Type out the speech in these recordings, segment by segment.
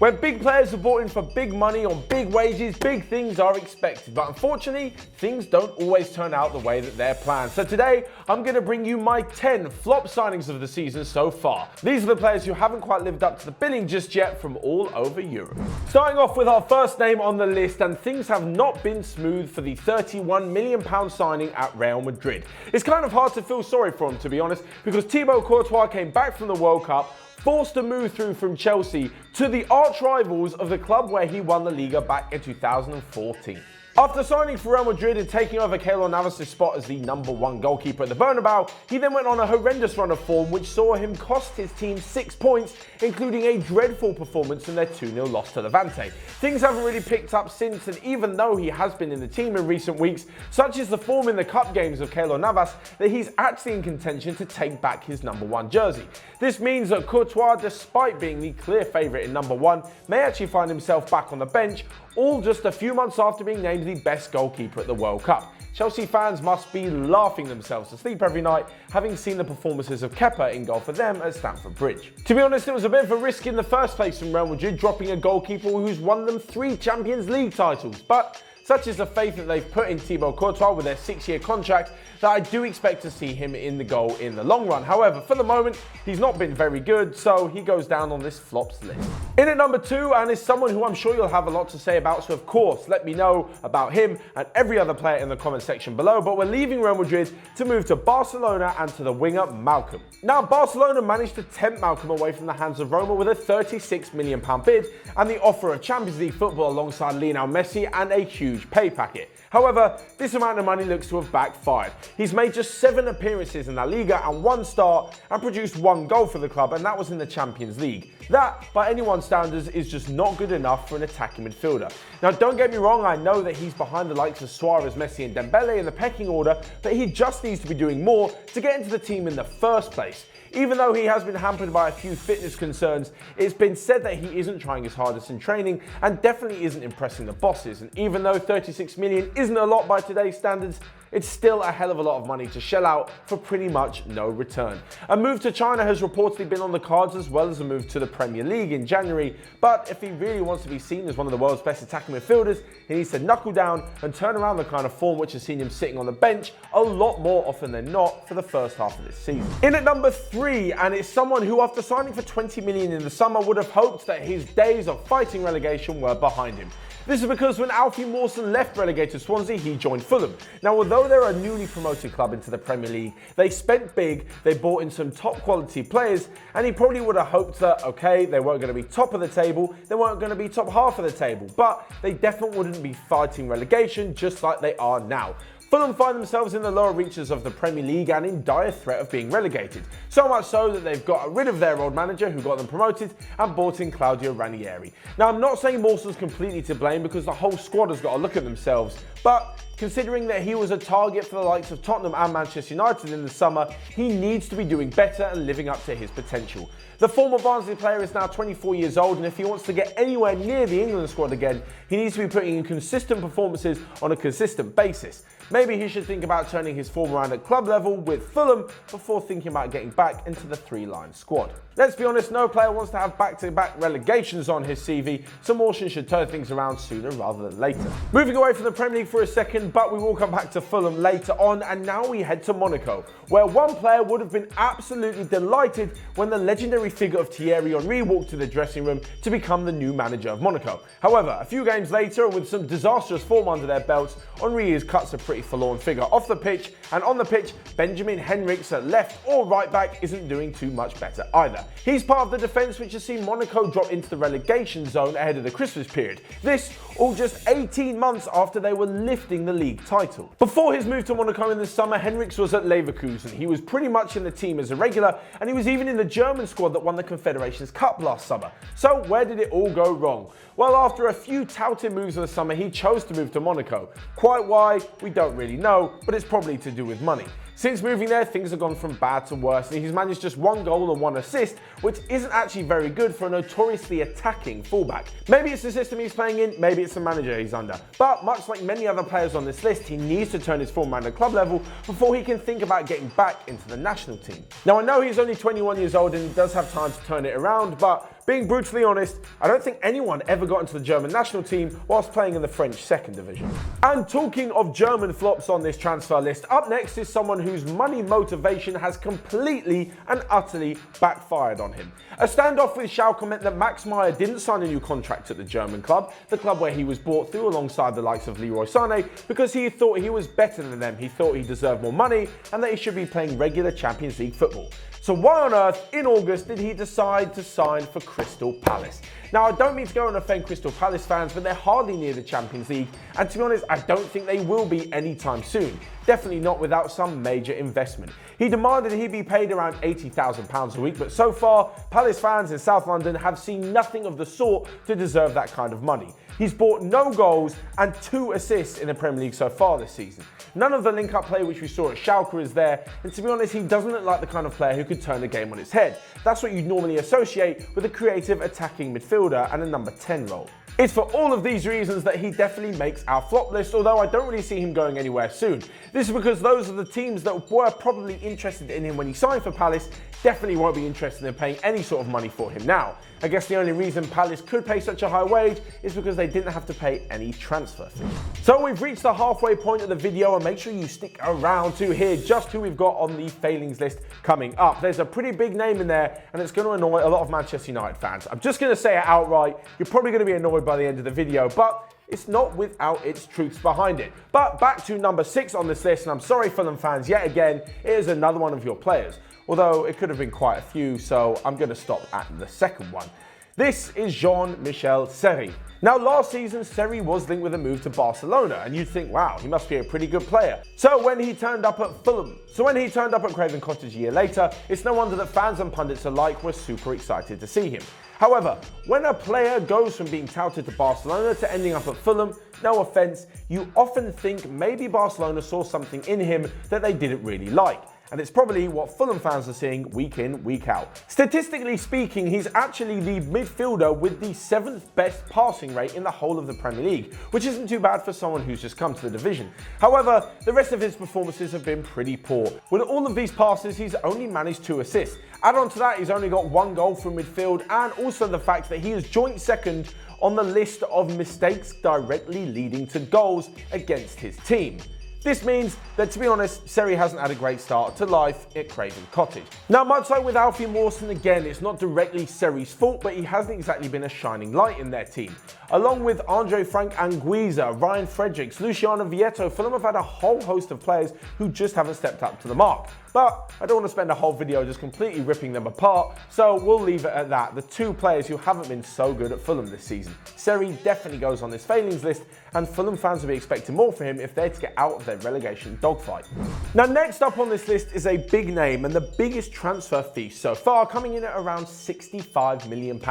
When big players are brought in for big money on big wages, big things are expected. But unfortunately, things don't always turn out the way that they're planned. So today, I'm going to bring you my 10 flop signings of the season so far. These are the players who haven't quite lived up to the billing just yet from all over Europe. Starting off with our first name on the list, and things have not been smooth for the £31 million signing at Real Madrid. It's kind of hard to feel sorry for him, to be honest, because Thibault Courtois came back from the World Cup, forced to move through from Chelsea to the arch rivals of the club where he won the Liga back in 2014. After signing for Real Madrid and taking over Keylor Navas' spot as the #1 goalkeeper at the Bernabeu, he then went on a horrendous run of form which saw him cost his team 6 points, including a dreadful performance in their 2-0 loss to Levante. Things haven't really picked up since, and even though he has been in the team in recent weeks, such is the form in the cup games of Keylor Navas that he's actually in contention to take back his #1 jersey. This means that Courtois, despite being the clear favourite in #1, may actually find himself back on the bench, all just a few months after being named the best goalkeeper at the World Cup. Chelsea fans must be laughing themselves to sleep every night, having seen the performances of Kepa in goal for them at Stamford Bridge. To be honest, it was a bit of a risk in the first place from Real Madrid, dropping a goalkeeper who's won them 3 Champions League titles, but such is the faith that they've put in Thibault Courtois with their 6-year contract that I do expect to see him in the goal in the long run. However, for the moment, he's not been very good, so he goes down on this flops list. In at #2, and is someone who I'm sure you'll have a lot to say about, so of course, let me know about him and every other player in the comment section below, but we're leaving Real Madrid to move to Barcelona and to the winger Malcom. Now, Barcelona managed to tempt Malcom away from the hands of Roma with a £36 million bid and the offer of Champions League football alongside Lionel Messi and a huge pay packet. However, this amount of money looks to have backfired. He's made just 7 appearances in La Liga and 1 start and produced 1 goal for the club, and that was in the Champions League. That, by anyone's standards, is just not good enough for an attacking midfielder. Now, don't get me wrong, I know that he's behind the likes of Suarez, Messi and Dembele in the pecking order, but he just needs to be doing more to get into the team in the first place. Even though he has been hampered by a few fitness concerns, it's been said that he isn't trying his hardest in training and definitely isn't impressing the bosses. And even though 36 million isn't a lot by today's standards, it's still a hell of a lot of money to shell out for pretty much no return. A move to China has reportedly been on the cards, as well as a move to the Premier League in January, but if he really wants to be seen as one of the world's best attacking midfielders, he needs to knuckle down and turn around the kind of form which has seen him sitting on the bench a lot more often than not for the first half of this season. In at #3, and it's someone who, after signing for 20 million in the summer, would have hoped that his days of fighting relegation were behind him. This is because when Alfie Mawson left relegated Swansea, he joined Fulham. Now, although they're a newly promoted club into the Premier League, they spent big, they bought in some top quality players, and he probably would have hoped that, okay, they weren't going to be top of the table, they weren't going to be top half of the table, but they definitely wouldn't be fighting relegation just like they are now. Fulham find themselves in the lower reaches of the Premier League and in dire threat of being relegated. So much so that they've got rid of their old manager who got them promoted and brought in Claudio Ranieri. Now, I'm not saying Mawson's completely to blame because the whole squad has got to look at themselves, but considering that he was a target for the likes of Tottenham and Manchester United in the summer, he needs to be doing better and living up to his potential. The former Barnsley player is now 24 years old, and if he wants to get anywhere near the England squad again, he needs to be putting in consistent performances on a consistent basis. Maybe he should think about turning his form around at club level with Fulham before thinking about getting back into the 3-line squad. Let's be honest, no player wants to have back-to-back relegations on his CV, so Mawson should turn things around sooner rather than later. Moving away from the Premier League for a second, but we will come back to Fulham later on, and now we head to Monaco, where one player would have been absolutely delighted when the legendary figure of Thierry Henry walked to the dressing room to become the new manager of Monaco. However, a few games later, with some disastrous form under their belts, Henry is cuts a pretty forlorn figure off the pitch, and on the pitch, Benjamin Henrichs at left or right back isn't doing too much better either. He's part of the defence which has seen Monaco drop into the relegation zone ahead of the Christmas period. This all just 18 months after they were lifting the league title. Before his move to Monaco in the summer, Henrichs was at Leverkusen. He was pretty much in the team as a regular, and he was even in the German squad that won the Confederations Cup last summer. So where did it all go wrong? Well, after a few touted moves in the summer, he chose to move to Monaco. Quite why, we don't really know, but it's probably to do with money. Since moving there, things have gone from bad to worse, and he's managed just 1 goal and 1 assist, which isn't actually very good for a notoriously attacking fullback. Maybe it's the system he's playing in, maybe it's the manager he's under. But much like many other players on this list, he needs to turn his form around at club level before he can think about getting back into the national team. Now, I know he's only 21 years old and he does have time to turn it around, but being brutally honest, I don't think anyone ever got into the German national team whilst playing in the French second division. And talking of German flops on this transfer list, up next is someone whose money motivation has completely and utterly backfired on him. A standoff with Schalke meant that Max Meier didn't sign a new contract at the German club, the club where he was brought through alongside the likes of Leroy Sané, because he thought he was better than them. He thought he deserved more money and that he should be playing regular Champions League football. So why on earth, in August, did he decide to sign for Crystal Palace? Now, I don't mean to go and offend Crystal Palace fans, but they're hardly near the Champions League, and to be honest, I don't think they will be anytime soon. Definitely not without some major investment. He demanded he be paid around £80,000 a week, but so far, Palace fans in South London have seen nothing of the sort to deserve that kind of money. He's brought no goals and 2 assists in the Premier League so far this season. None of the link-up play which we saw at Schalke is there, and to be honest, he doesn't look like the kind of player who could turn the game on its head. That's what you'd normally associate with a creative attacking midfielder and a number 10 role. It's for all of these reasons that he definitely makes our flop list, although I don't really see him going anywhere soon. This is because those are the teams that were probably interested in him when he signed for Palace definitely won't be interested in paying any sort of money for him now. I guess the only reason Palace could pay such a high wage is because they didn't have to pay any transfer fee. So we've reached the halfway point of the video, and make sure you stick around to hear just who we've got on the failings list coming up. There's a pretty big name in there, and it's going to annoy a lot of Manchester United fans. I'm just going to say it outright. You're probably going to be annoyed by the end of the video, but it's not without its truths behind it. But back to number 6 on this list, and I'm sorry Fulham fans, yet again, it is another one of your players. Although it could have been quite a few, so I'm going to stop at the second one. This is Jean-Michel Seri. Now, last season, Seri was linked with a move to Barcelona, and you'd think, wow, he must be a pretty good player. So when he turned up at Craven Cottage a year later, it's no wonder that fans and pundits alike were super excited to see him. However, when a player goes from being touted to Barcelona to ending up at Fulham, no offence, you often think maybe Barcelona saw something in him that they didn't really like. And it's probably what Fulham fans are seeing week in, week out. Statistically speaking, he's actually the midfielder with the 7th best passing rate in the whole of the Premier League, which isn't too bad for someone who's just come to the division. However, the rest of his performances have been pretty poor. With all of these passes, he's only managed 2 assists. Add on to that, he's only got 1 goal from midfield, and also the fact that he is joint second on the list of mistakes directly leading to goals against his team. This means that, to be honest, Seri hasn't had a great start to life at Craven Cottage. Now, much like with Alfie Mawson, again, it's not directly Seri's fault, but he hasn't exactly been a shining light in their team. Along with Andre Frank Anguissa, Ryan Fredericks, Luciano Vietto, Fulham have had a whole host of players who just haven't stepped up to the mark. But I don't want to spend a whole video just completely ripping them apart, so we'll leave it at that. The 2 players who haven't been so good at Fulham this season. Seri definitely goes on this failings list, and Fulham fans will be expecting more from him if they're to get out of their relegation dogfight. Now, next up on this list is a big name and the biggest transfer fee so far, coming in at around £65 million.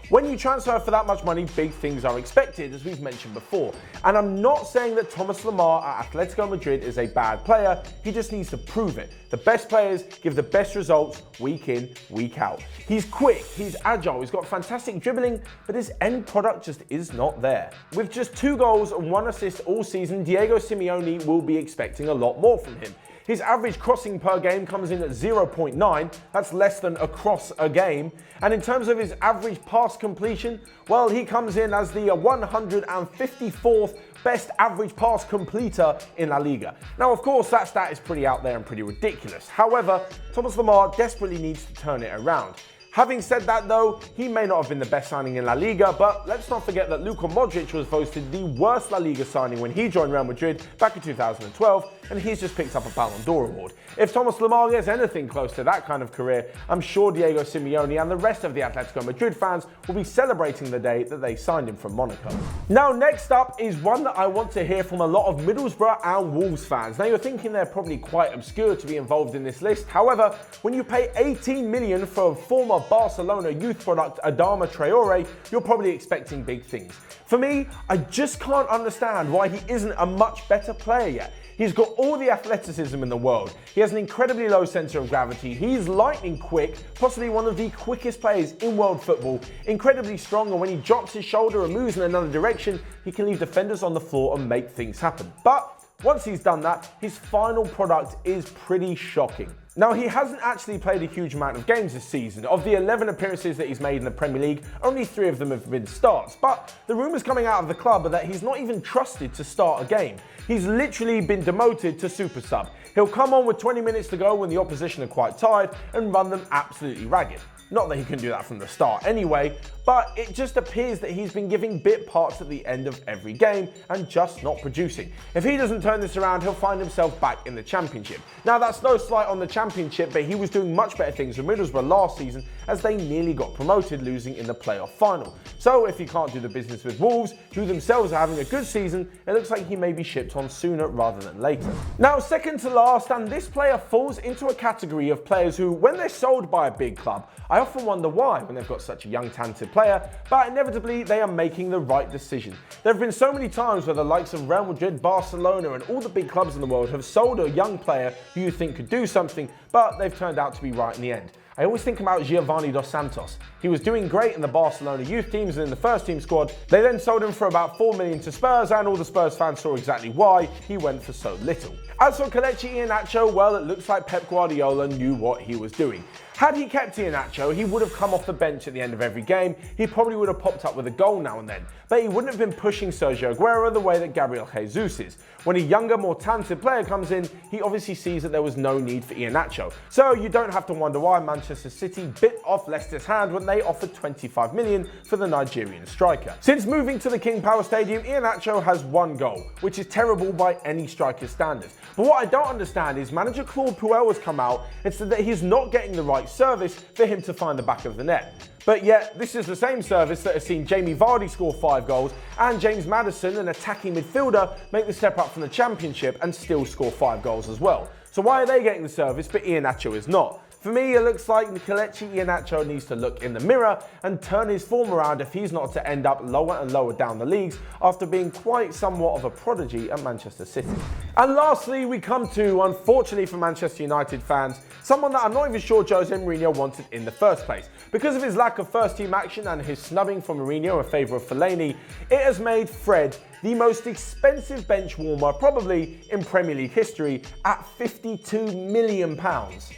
When you transfer for that much money, big things are expected, as we've mentioned before. And I'm not saying that Thomas Lemar at Atletico Madrid is a bad player, he just needs to prove it. The best players give the best results week in, week out. He's quick, he's agile, he's got fantastic dribbling, but his end product just is not there. With just 2 goals and 1 assist all season, Diego Simeone will be expecting a lot more from him. His average crossing per game comes in at 0.9, that's less than a cross a game. And in terms of his average pass completion, well, he comes in as the 154th best average pass completer in La Liga. Now, of course, that stat is pretty out there and pretty ridiculous. However, Thomas Lemar desperately needs to turn it around. Having said that though, he may not have been the best signing in La Liga, but let's not forget that Luka Modric was voted the worst La Liga signing when he joined Real Madrid back in 2012, and he's just picked up a Ballon d'Or award. If Thomas Lemar gets anything close to that kind of career, I'm sure Diego Simeone and the rest of the Atletico Madrid fans will be celebrating the day that they signed him from Monaco. Now, next up is one that I want to hear from a lot of Middlesbrough and Wolves fans. Now, you're thinking they're probably quite obscure to be involved in this list. However, when you pay $18 million for a former Barcelona youth product Adama Traore, you're probably expecting big things. For me, I just can't understand why he isn't a much better player yet. He's got all the athleticism in the world. He has an incredibly low centre of gravity. He's lightning quick, possibly one of the quickest players in world football. Incredibly strong, and when he drops his shoulder and moves in another direction, he can leave defenders on the floor and make things happen. But Once he's done that, his final product is pretty shocking. Now, he hasn't actually played a huge amount of games this season. Of the 11 appearances that he's made in the Premier League, only 3 of them have been starts. But the rumours coming out of the club are that he's not even trusted to start a game. He's literally been demoted to super sub. He'll come on with 20 minutes to go when the opposition are quite tired and run them absolutely ragged. Not that he can do that from the start anyway, but it just appears that he's been giving bit parts at the end of every game and just not producing. If he doesn't turn this around, he'll find himself back in the Championship. Now, that's no slight on the Championship, but he was doing much better things with Middlesbrough last season as they nearly got promoted, losing in the playoff final. So if he can't do the business with Wolves, who themselves are having a good season, it looks like he may be shipped on sooner rather than later. Now, second to last, and this player falls into a category of players who, when they're sold by a big club, I often wonder why when they've got such a young, talented player, but inevitably they are making the right decision. There have been so many times where the likes of Real Madrid, Barcelona, and all the big clubs in the world have sold a young player who you think could do something, but they've turned out to be right in the end. I always think about Giovanni dos Santos. He was doing great in the Barcelona youth teams and in the first team squad. They then sold him for about 4 million to Spurs, and all the Spurs fans saw exactly why he went for so little. As for Kelechi Iheanacho, well, it looks like Pep Guardiola knew what he was doing. Had he kept Iheanacho, he would have come off the bench at the end of every game. He probably would have popped up with a goal now and then, but he wouldn't have been pushing Sergio Aguero the way that Gabriel Jesus is. When a younger, more talented player comes in, he obviously sees that there was no need for Iheanacho. So you don't have to wonder why Manchester City bit off Leicester's hand when they offered 25 million for the Nigerian striker. Since moving to the King Power Stadium, Iheanacho has 1 goal, which is terrible by any striker's standards. But what I don't understand is manager Claude Puel has come out and said that he's not getting the right service for him to find the back of the net. But yet, this is the same service that has seen Jamie Vardy score 5 goals and James Maddison, an attacking midfielder, make the step up from the Championship and still score 5 goals as well. So why are they getting the service but Iheanacho is not? For me, it looks like Kelechi Iheanacho needs to look in the mirror and turn his form around if he's not to end up lower and lower down the leagues after being quite somewhat of a prodigy at Manchester City. And lastly, we come to, unfortunately for Manchester United fans, someone that I'm not even sure Jose Mourinho wanted in the first place. Because of his lack of first-team action and his snubbing from Mourinho in favour of Fellaini, it has made Fred the most expensive bench warmer probably in Premier League history at £52 million.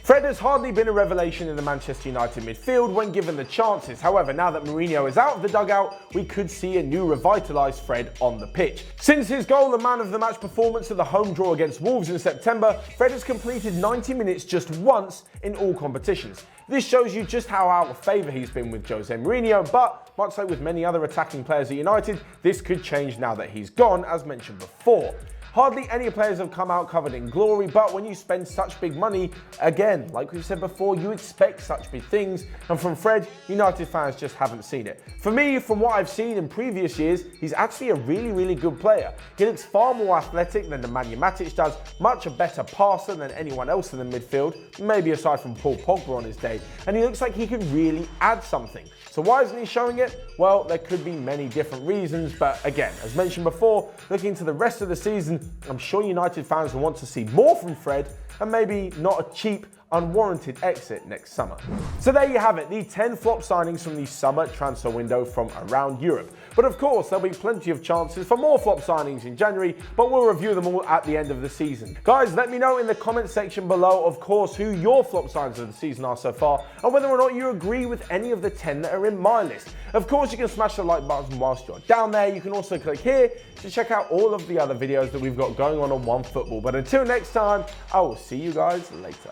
Fred has hardly been a revelation in the Manchester United midfield when given the chances. However, now that Mourinho is out of the dugout, we could see a new revitalised Fred on the pitch. Since his goal and man of the match performance at the home draw against Wolves in September, Fred has completed 90 minutes just once in all competitions. This shows you just how out of favour he's been with Jose Mourinho, but much like with many other attacking players at United, this could change now that he's gone, as mentioned before. Hardly any players have come out covered in glory, but when you spend such big money, again, like we said before, you expect such big things, and from Fred, United fans just haven't seen it. For me, from what I've seen in previous years, he's actually a really, really good player. He looks far more athletic than Nemanja Matic does, much a better passer than anyone else in the midfield, maybe aside from Paul Pogba on his day, and he looks like he could really add something. So why isn't he showing it? Well, there could be many different reasons, but again, as mentioned before, looking to the rest of the season, I'm sure United fans will want to see more from Fred and maybe not a cheap, unwarranted exit next summer. So there you have it, the 10 flop signings from the summer transfer window from around Europe. But of course, there'll be plenty of chances for more flop signings in January, but we'll review them all at the end of the season. Guys, let me know in the comment section below, of course, who your flop signings of the season are so far, and whether or not you agree with any of the 10 that are in my list. Of course, you can smash the like button whilst you're down there. You can also click here to check out all of the other videos that we've got going on Onefootball. But until next time, I will see you guys later.